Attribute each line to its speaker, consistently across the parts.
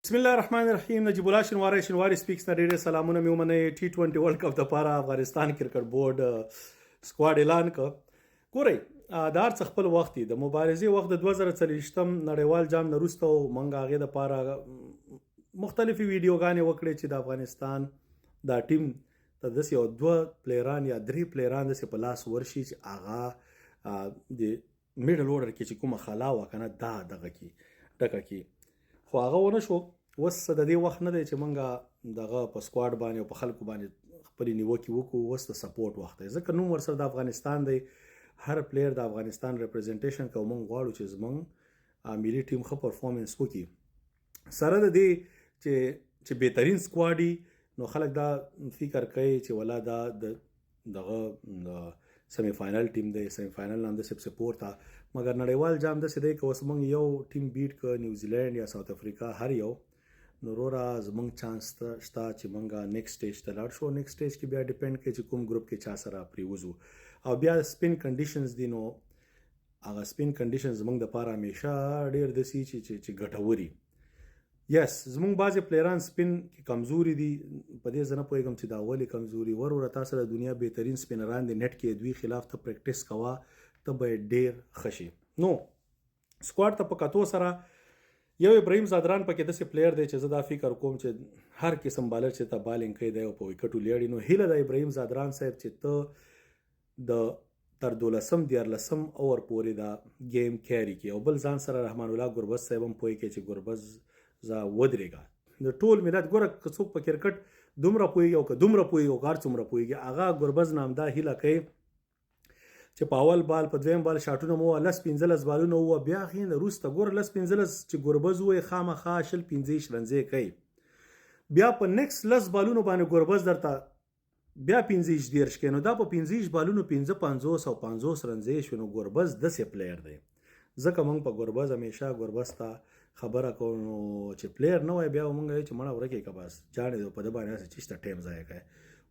Speaker 1: بسم الله الرحمن الرحیم. نجیب الله شنواری سپیکس نه ډېر سلامونه مې ومنئ. T20 ورلد کپ دپاره افغانستان کرکټ بورډ سکواډ اعلان کړ. ګورئ د هر څه خپل وخت دی. د مبارزې وخت د 2024 نړیوال جام نه وروسته موږ هغې دپاره مختلفې ویډیوګانې وکړې چې د افغانستان دا ټیم ته داسې یو 2 پلیران یا 3 پلیران داسې په لاس ورشي چې هغه د میډل اورډر کې چې کومه خلا وه که نه دا دغه کې ډکه کې، خو هغه ونه شو. اوس د دې وخت نه دی چې موږ دغه په سکواډ باندې او په خلکو باندې خپلې نیوکې وکړو. اوس د سپورټ وخت دی، ځکه نوم ورسره د افغانستان دی. هر پلیر د افغانستان ریپرزنټیشن کوي. موږ غواړو چې زموږ ملي ټیم ښه پرفارمنس وکړي. سره د دې چې بهترین سکواډ وي، نو خلک دا فکر کوي چې ولا دا دغه سیمی فائنل ټیم دی. سیمی فائنل هم داسې پسې پورته، مګر نړیوال جام داسې دی که اوس موږ یو ټیم بیټ کړ، نیوزیلینډ یا ساوت افریقا، هر یو، نو وروره زموږ چانس شته چې موږ نیکسټ سټیج ته لاړ شو. نیکسټ سټیج کې بیا ډیپینډ کوي چې کوم ګروپ کې چا سره پریوځو. او بیا سپین کنډیشنز دي، نو هغه سپین کنډیشنز زموږ دپاره همیشه ډېر داسې چې ګټور وي. یس، زموږ بعضې پلیران سپین کې کمزوري دي. په دې زه نه پوهېږم چې دا ولې کمزوري. وروره تاسو د دنیا بهترین سپینران د نیټ کې دوی خلاف ته پریکټس کوه، ته به ډېر ښه شي. نو سکواډ ته په کتو سره یو ابراهیم زادران پکې داسې پلیر دی چې زه دا فکر کوم چې هر قسم بالر چې ته بالینګ کوي دی او په وکټو لیاړي. نو هیله د ابراهیم زادران صاحب چې ته د تر 14 اور پورې دا گیم کیری کړي، او بل ځان سره رحمان الله ګربز صاحب هم پوهې کړي چې ګربز زه ودرېږه. د ټول ملت ګوره که څوک په کرکټ دومره پوهېږي او که دومره پوهېږي او که هر څومره پوهېږي، هغه ګربز نه همدا هیله کوي چې په اول بال په دویم بال شاټونه مو 15 بالونه ووه، بیا هغې نه وروسته ګوره 15 چې ګربز ووایي خامخا 15 رنزې کوي. بیا په نیکسټ 10 بالونو باندې ګربز درته بیا 15 دېرش کوي. نو دا په 15 بالونو 50 او 50 رنزې شوي. نو ګربز داسې پلیر دی. ځکه موږ په ګربز همیشه ګربز ته خبره کوو، نو چې پلیر نه وای بیا به موږ وایو چې مړه ورکې که بس جاڼې دی په ده باندې هسې چیشته ټایم ضایع کوي.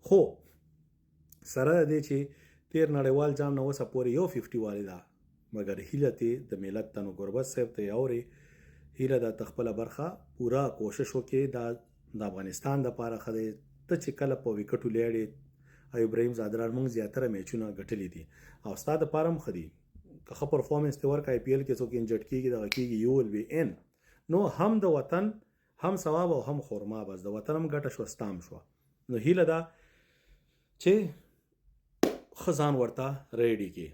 Speaker 1: خو سره د دې چې تیر نړیوال جام نه اوسه پورې یو 50 والې ده، مګر هیله تې د ملت ته، نو ګربز صاحب ته یې اورې هیله ده ته خپله برخه پوره کوشش وکړې. دا د افغانستان دپاره ښه دی. ته چې کله په وکټو لیاړې، او ابراهیم زادران موږ زیاتره میچونه ګټلي دي او ستا دپاره هم ښه دي. که ښه پرفارمنس دې ورکړه IPL کې څوک انجرډ کېږي دغه کېږي، یو ول بي ان. نو هم د وطن هم ثواب او هم خورما، بس د وطن هم ګټه شوه ستام شوه. نو هیله ده چې ښه ځان ورته ریډي کړي.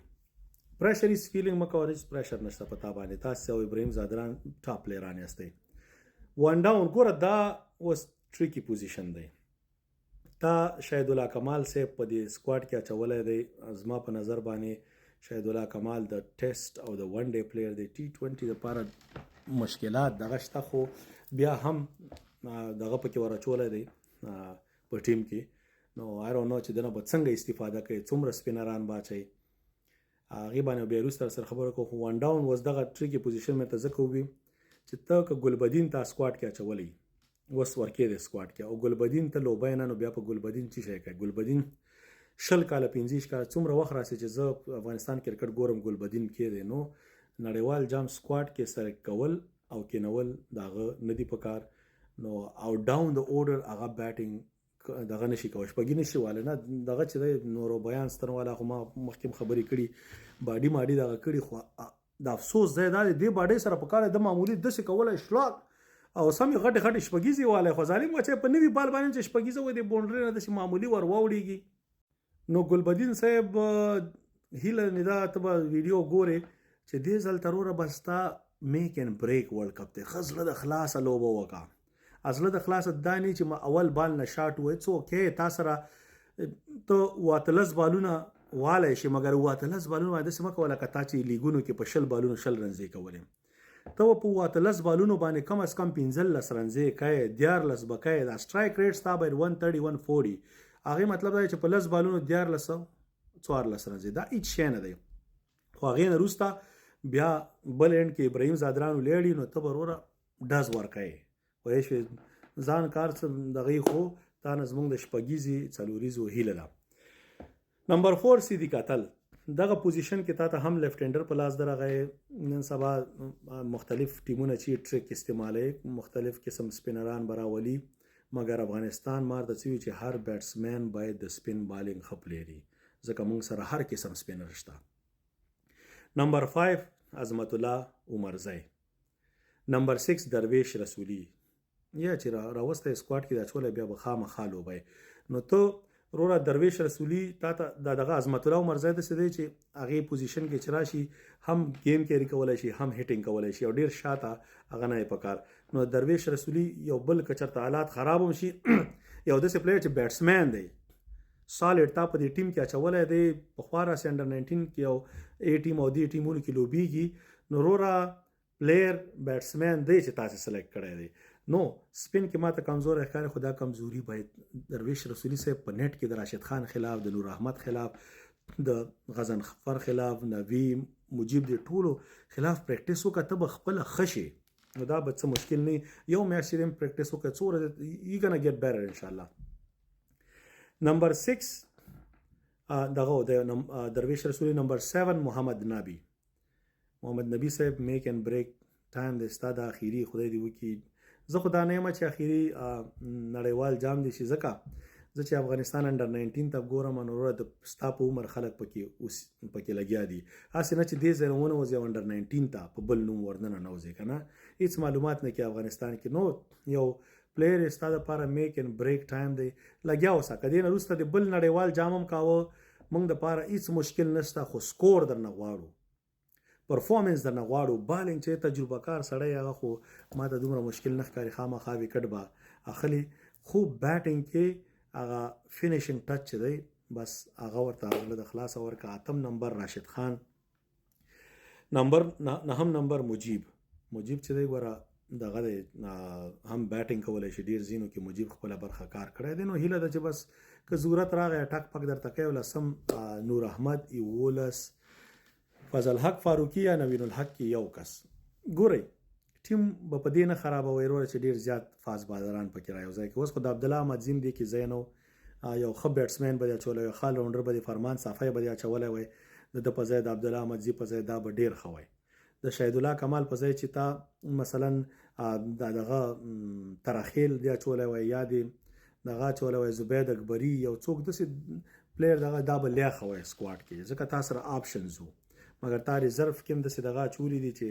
Speaker 1: پریشر از فیلینګ مه کوه، هېڅ پریشر نشته په تا باندې. تاسې او ابراهیم زادران ټاپ پلیران یاستئ. ون ډاون ګوره دا اوس ټریکي پوزیشن دی. تا شهید الله کمال صاحب په دې سکواډ کې اچولی دی. زما په نظر باندې شهید الله کمال د ټیسټ او د ون ډے پلیر دی. T20 دپاره مشکلات دغه شته، خو بیا هم دغه پکې ورچولی دی په ټیم کې. نو آی ډونټ نو چې دنه به څنګه استفاده کوي، څومره سپینران باچوي، هغې باندې بیا وروسته سره خبره کوو. خو ون ډاون اوس دغه ټریکي پوزیشن مې ته ځکه ووي چې ته که ګلبدین تا سکواډ کې اچولی اوس ورکې دی سکواډ کې، او ګلبدین ته لوبی نه، نو بیا په ګلبدین څه شی کوي. ګلبدین 20 کاله 15 کاله څومره وخت راسي چې زه افغانستان کرکټ ګورم، ګلبدین کې دی. نو نړیوال جام سکواډ کې سره کول او کینول د هغه نه دي په کار. نو او ډاون د اورډر هغه بیټینګ دغه نشي کولی، شپږي نشي والی نه دغه چې دی نورو بیان ستنواله. خو ما مخکې هم خبرې کړي، باډي ماډي دغه کړي. خو د افسوس ځای دا دی دې باډۍ سره په کار د معمولي داسې کولی شلاک او سمې غټې غټې شپږیزې والی. خو ظالم و چې په نوي بال باندې چې شپږیزه وي د بونډرۍ نه داسې معمولي ور واوړېږي. نو ګلبدین صاحب هیله نه ده ته به ویډیو ګورې چې دې ځل تر وروره بس تا میک اینډ بریک ورلډ کپ دی. ښه زړه د خلاصه لوبه وکړه. زړه د خلاصه دا نه چې ما اول بال نه شاټ ووایي څه اوکې تا سره ته 18 بالونه والی شي، مګر 18 بالونه باندې داسې مه کوه لکه تا چې لیګونو کې په 20 بالونو 20 رنزې کولې. ته به په 18 بالونو باندې کم از کم 15 رنزې کوې، 14 به کوې. دا سټرایک ریټ ستا باید 130 140. هغې مطلب دا چې په 10 بالونو 14 رنزې، دا هېڅ شی نه دی. خو هغې نه وروسته بیا بل اینډ کې ابراهیم زادران ولیاړي، نو ته به وروره ډز ورکوې. پوهې شوې ځان کار څه دغې. خو تا نه زموږ د شپږیزې څلوریزو هیله ده. نمبر 4 سیدي کتل. دغه پوزیشن کې تا ته هم لیفټ هینډر په لاس درغی. نن سبا مختلف ټیمونه چې ټریک استعمالوي، مختلف قسم سپینران براولي، مګر افغانستان مار د څه چې هر بیټسمین باید د سپین بالینګ ښه پلیري، ځکه موږ سره هر قسم سپینر شته. نمبر 5 عظمت الله عمرزی. نمبر 6 درویش رسولی. یا چې راوسته سکواډ کې د اچولې بیا به خامخا لوبي. نو ته وروره درویش رسولی تا ته دغه عظمت الله عمرزی د څه دی چې هغه پوزیشن کې چراشي هم گیم کیری کولای شي، هم هیټینګ کولای شي او ډیر شاته هغه نه پکار. نو درویش رسولی یو بل کچرته حالات خراب هم شي یو داسې پلیئر چې بیټسمن دی سالډ تا په دې ټیم کې اچولای دی، په خواره سنډر 19 کې او ای ټیم او دی ټیمونو کې لوبيږي. نو وروره پلیئر بیټسمن دی چې تاسو سلیکټ کړی دی. نو سپین کې ماته کمزور ښکاري، خدا کمزوري باید درویش رسولی صاحب په نیټ کې د راشد خان خلاف، د نور احمد خلاف، د غضنفر خلاف، نوی مجیب د ټولو خلاف پریکټیس وکړه، ته به خپل خشي. نو دا به څه مشکل نه، یو میاشت یې پریکټیس وکړه، څو ورځې یو گنا گیټ بیټر ان شاء الله. نمبر 6 دغه د درویش رسولی. نمبر 7 محمد نبی. محمد نبی صاحب میک اینڈ بریک ټایم د استاد اخیری خدای دی وکي. زه خدا نه یم چې اخیری نړیوال جام دي شي، ځکه زه چې افغانستان انډر 19 ته ګورم نو د ستا په عمر خلک پکې اوس پکې لګیا دي، هسې نه چې دې ځای ونه وځي انډر 19 ته په بل نوم ورننه نه وځي که نه، هېڅ معلومات نه کوي افغانستان کې. نو یو پلیئر یې ستا دپاره میک اینډ بریک ټایم دی، لګیا اوسه. که دې نه وروسته د بل نړیوال جام هم کاوه موږ دپاره هېڅ مشکل نشته، خو سکور درنه غواړو، پرفارمنس درنه غواړو. بالینګ چې تجربه کار سړی هغه خو ما ته دومره مشکل نه ښکاري، خامخا وکټ به اخلي. خو بیټینګ کې هغه فینیشنګ ټچ چې دی بس هغه ورته د خلاصه ورکړه. 8 نمبر راشد خان. نمبر 9 نمبر مجیب چې دی ګوره دغه دی هم بیټینګ کولی شي، ډېر ځینو کې مجیب خپله برخه کار کړی دی. نو هیله ده چې بس که ضرورت راغی ټک پک درته کوي. 10 نور احمد، 11 فضل حق فاروقي یا نوین الحق کې یو کس. ګورئ ټیم به په دې نه خرابوي وروره چې ډېر زیات فاز بالران پکې رايوځای کې. اوس خو د عبدالله احمد زیم دی کې ځای نه و، یو ښه بیټسمین به دې اچولی وی، ښه راونډر به دې فرمان صافی به دې اچولی وی، د ده په ځای د عبدالله احمد زی په ځای دا به ډېر ښه وی. د شهید الله کمال په ځای چې تا مثلا دغه ترخیل دې اچولی وی یا دې دغه اچولی وی زبید اکبري، یو څوک داسې پلیئر دغه دا به لیا ښه وی سکواډ کې، ځکه تا سره آپشنز وو. مګر تا ریزرف کې هم داسې دغه اچولي دي چې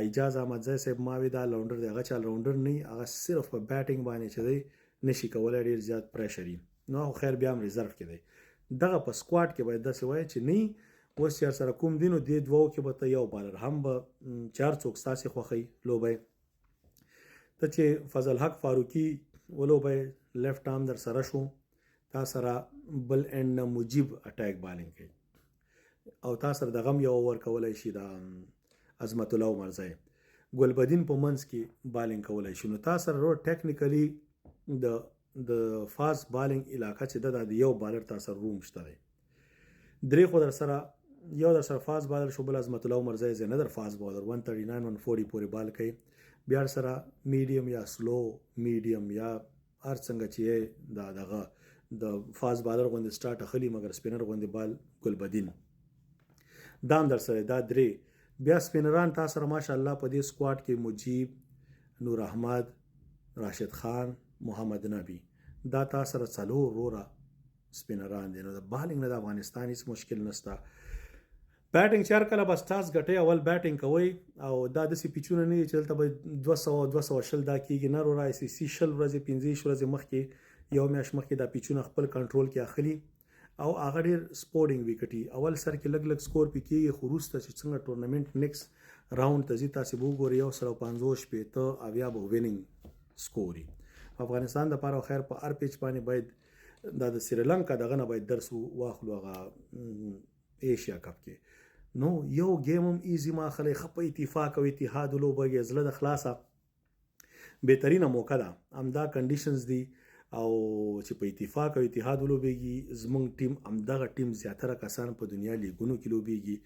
Speaker 1: اجاز احمدزی صاحب ما وی دا راونډر دی، هغه چا راونډر نه، هغه صرف په بیټینګ باندې چې دی نشي کولی، ډېر زیات پریشر وي. نو خیر بیا هم ریزرف کې دی. دغه په سکواډ کې باید داسې وایي چې نه اوس چې سره کوم دي نو دې دوو کې به ته یو بالر هم به 4 څوک ستاسې خوښوي لوبی. ته چې فضل حق فاروقي ولوبی لیفټ آرم در سره شو، تا سره بل اینډ نه مجیب اټیک بالینګ کوي او تا سره دغه هم یو اوور کولی شي، د عظمت الله عمرزی ګلبدین په منځ کې بالینګ کولی شي. نو تا سره رو ټیکنیکلی د فاست بالینګ علاقه چې ده د یو بالر تا سره روم شته دی. درې خو در سره یو در سره فاست بالر شو، بل عظمت الله عمرزی زه نه در فاست بالر 139 140 پورې بال کوي، بیا سره میډیم یا سلو میډیم یا هر څنګه چې دغه د فاست بالر غوندې سټارټ اخلي، مګر سپینر غوندې بال ګلبدین دام در سره دا درې. بیا سپینران تا سره ماشاءالله په دې سکواډ کې مجیب، نور احمد، راشد خان، محمد نبی، دا تا سره 4 وروره سپینران دي. نو د بالینګ نه د افغانستان هیڅ مشکل نشته. بیټینګ چې هر کله بس ټاس ګټئ اول بیټینګ کوئ او دا داسې پیچونه نه دي چې دلته به 200 دا کېږي. نه وروره آی سی سی 20 ورځې 15 ورځې مخکې یو میاشت مخکې دا پیچونه خپل کنټرول کې اخلي او هغه ډېر سپورټینګ وکټي. اول سر کې لږ سکور پې کېږي، خو وروسته چې څنګه ټورنمنټ نیکسټ راوند ته ځي تاسې به وګورئ 150 شپېته اویا به وینینګ سکور وي. افغانستان دپاره خیر په هر پیچ باندې باید دا د سریلانکا دغه نه باید درس واخلو هغه ایشیا کپ کې. نو یو گیم هم ایزي ما اخلی، ښه په اتفاق او اتحاد ولوبږي، زړه د خلاصه بهترینه موقع ده، همدا کنډیشنز دي او چې په اتفاق او اتحاد ولوبېږي. زمونږ ټیم همدغه ټیم زیاتره کسان په دنیا لیګونو کې لوبېږي،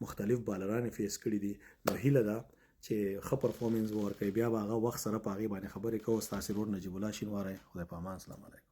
Speaker 1: مختلف بالران یې فیس کړي دي. نو هیله ده چې ښه پرفارمنس به ورکوي. بیا به هغه وخت سره په هغې باندې خبرې کوو. ستاسې ورور نجیب الله شینواری، خدای په امان. سلام علیکم.